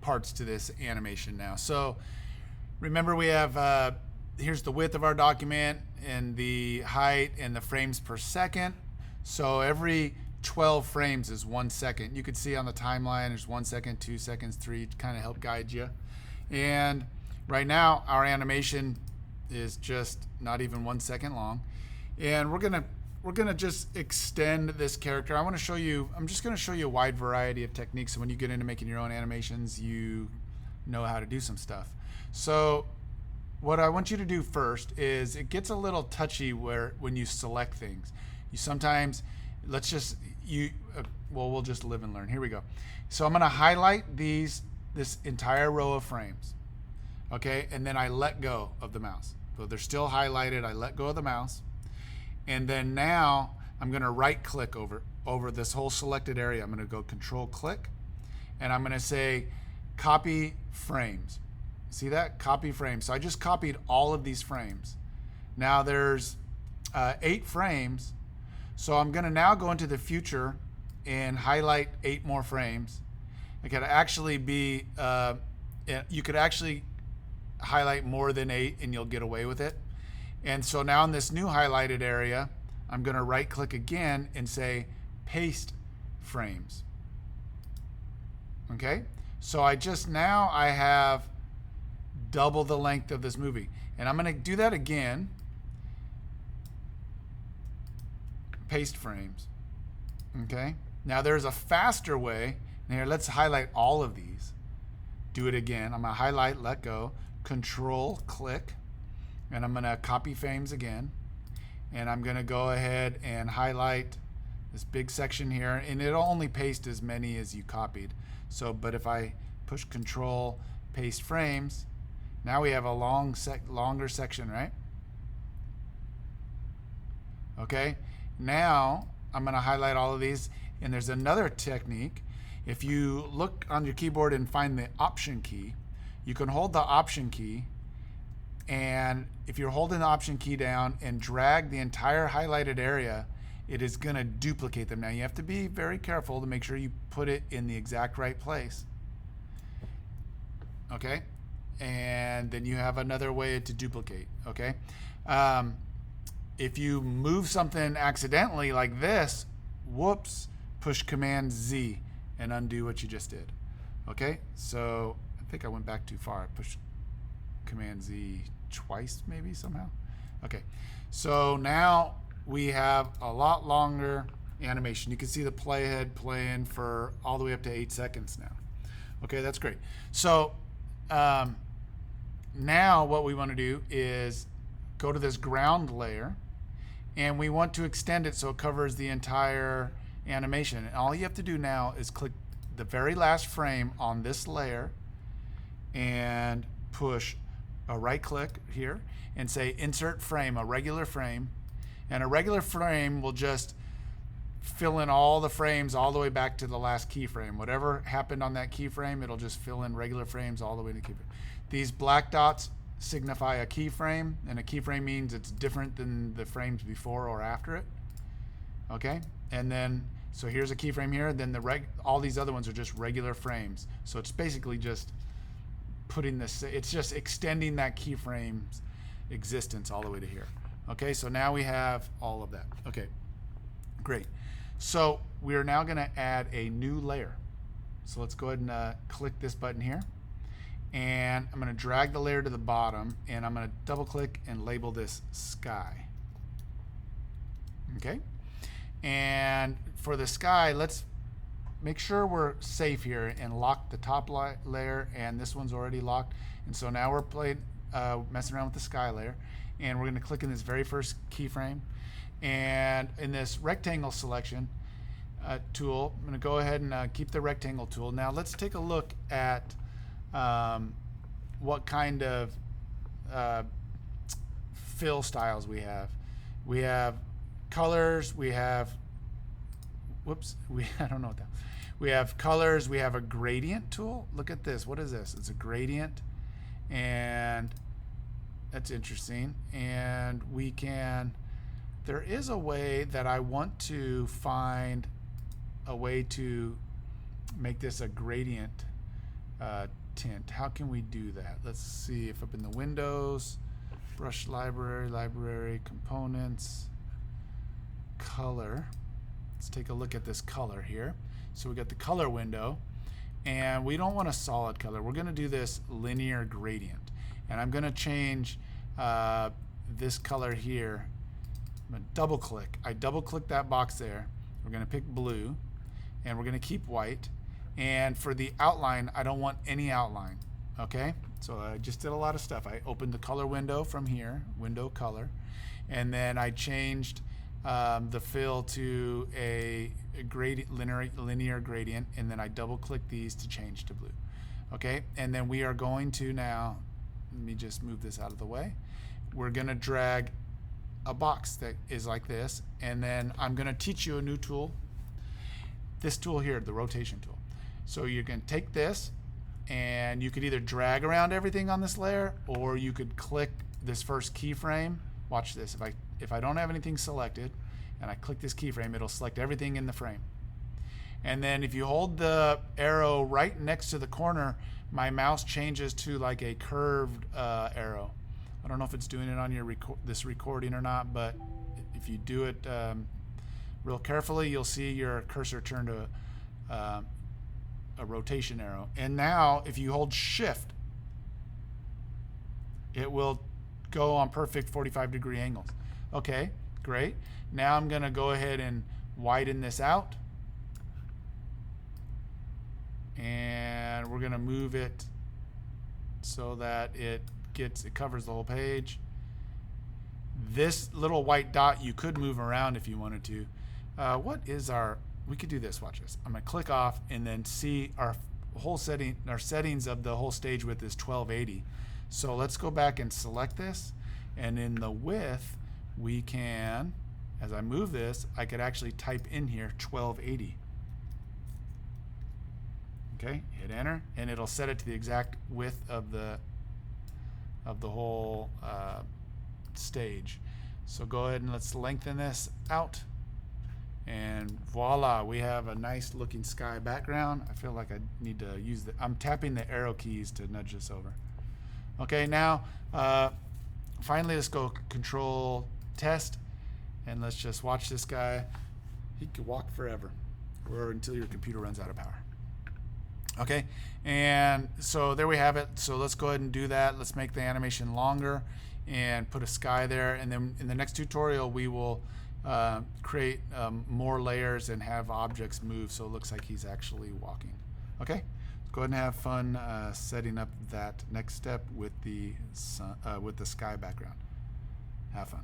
parts to this animation now. So remember we have, here's the width of our document and the height and the frames per second. So every 12 frames is 1 second. You could see on the timeline there's 1 second, 2 seconds, 3 to kind of help guide you. And right now our animation is just not even 1 second long. And we're gonna just extend this character. I'm just gonna show you a wide variety of techniques, so when you get into making your own animations, you know how to do some stuff. So what I want you to do first is, it gets a little touchy when you select things. You sometimes, we'll just live and learn. Here we go. So I'm gonna highlight this entire row of frames. Okay, and then I let go of the mouse. So they're still highlighted, I let go of the mouse. And then now I'm gonna right click over this whole selected area. I'm gonna go Control click, and I'm gonna say copy frames. See that? Copy frames. So I just copied all of these frames. Now there's 8 frames. So I'm gonna now go into the future and highlight 8 more frames. It could actually be, you could actually highlight more than 8 and you'll get away with it. And so now in this new highlighted area, I'm gonna right click again and say paste frames. Okay, so I have double the length of this movie. And I'm gonna do that again. Paste frames. Okay, now there's a faster way. Here, let's highlight all of these. Do it again. I'm gonna highlight, let go, Control click, and I'm gonna copy frames again. And I'm gonna go ahead and highlight this big section here, and it'll only paste as many as you copied. So, but if I push Control, paste frames, now we have a longer section, right? Okay, now I'm gonna highlight all of these, and there's another technique. If you look on your keyboard and find the Option key, you can hold the Option key, and if you're holding the Option key down and drag the entire highlighted area, it is gonna duplicate them. Now you have to be very careful to make sure you put it in the exact right place. Okay, and then you have another way to duplicate. Okay, if you move something accidentally like this, whoops, push Command Z and undo what you just did. Okay, so I think I went back too far. I pushed Command Z twice maybe somehow. Okay, so now we have a lot longer animation. You can see the playhead playing for all the way up to 8 seconds now. Okay, that's great. So now what we want to do is go to this ground layer, and we want to extend it so it covers the entire animation. And all you have to do now is click the very last frame on this layer and push a right click here and say insert frame, a regular frame. And a regular frame will just fill in all the frames all the way back to the last keyframe. Whatever happened on that keyframe, it'll just fill in regular frames all the way to the keyframe. These black dots signify a keyframe, and a keyframe means it's different than the frames before or after it. Okay, and then so here's a keyframe here. Then all these other ones are just regular frames. So it's basically just putting this. It's just extending that keyframe's existence all the way to here. Okay, so now we have all of that. Okay, great. So we are now going to add a new layer. So let's go ahead and click this button here. And I'm going to drag the layer to the bottom, and I'm going to double click and label this sky. Okay, and for the sky, let's make sure we're safe here and lock the top layer, and this one's already locked. And so now we're messing around with the sky layer, and we're going to click in this very first keyframe, and in this rectangle selection tool, I'm going to go ahead and keep the rectangle tool. Now let's take a look at what kind of fill styles we have. We have colors, we have, I don't know what that. We have colors, we have a gradient tool. Look at this, what is this? It's a gradient, and that's interesting. And there is a way that I want to find a way to make this a gradient tint. How can we do that? Let's see if up in the Windows, brush library, components, color. Let's take a look at this color here. So we got the color window, and we don't want a solid color. We're going to do this linear gradient, and I'm going to change this color here. I'm going to double click. I double click that box there. We're going to pick blue, and we're going to keep white. And for the outline, I don't want any outline. Okay, so I just did a lot of stuff. I opened the color window from here, window color, and then I changed the fill to a linear gradient, and then I double click these to change to blue. Okay, and then we are going to now, let me just move this out of the way. We're going to drag a box that is like this, and then I'm going to teach you a new tool. This tool here, the rotation tool. So you're going to take this, and you could either drag around everything on this layer, or you could click this first keyframe. Watch this. If I don't have anything selected and I click this keyframe, it'll select everything in the frame. And then if you hold the arrow right next to the corner, my mouse changes to like a curved arrow. I don't know if it's doing it on your this recording or not, but if you do it real carefully, you'll see your cursor turn to a rotation arrow. And now if you hold shift, it will go on perfect 45-degree angles. Okay, great. Now I'm going to go ahead and widen this out, and we're going to move it so that it covers the whole page. This little white dot you could move around if you wanted to. We could do this. Watch this. I'm going to click off and then see our settings of the whole stage width is 1280. So let's go back and select this, and in the width we can, as I move this, I could actually type in here 1280. Okay, hit enter, and it'll set it to the exact width of the whole stage. So go ahead and let's lengthen this out, and voila, we have a nice looking sky background. I feel like I need to use I'm tapping the arrow keys to nudge this over. Okay, now finally let's go control test, and let's just watch this guy. He could walk forever, or until your computer runs out of power. Okay, and so there we have it. So let's go ahead and do that. Let's make the animation longer and put a sky there, and then in the next tutorial we will create more layers and have objects move so it looks like he's actually walking. Okay, go ahead and have fun setting up that next step with the sky background. Have fun.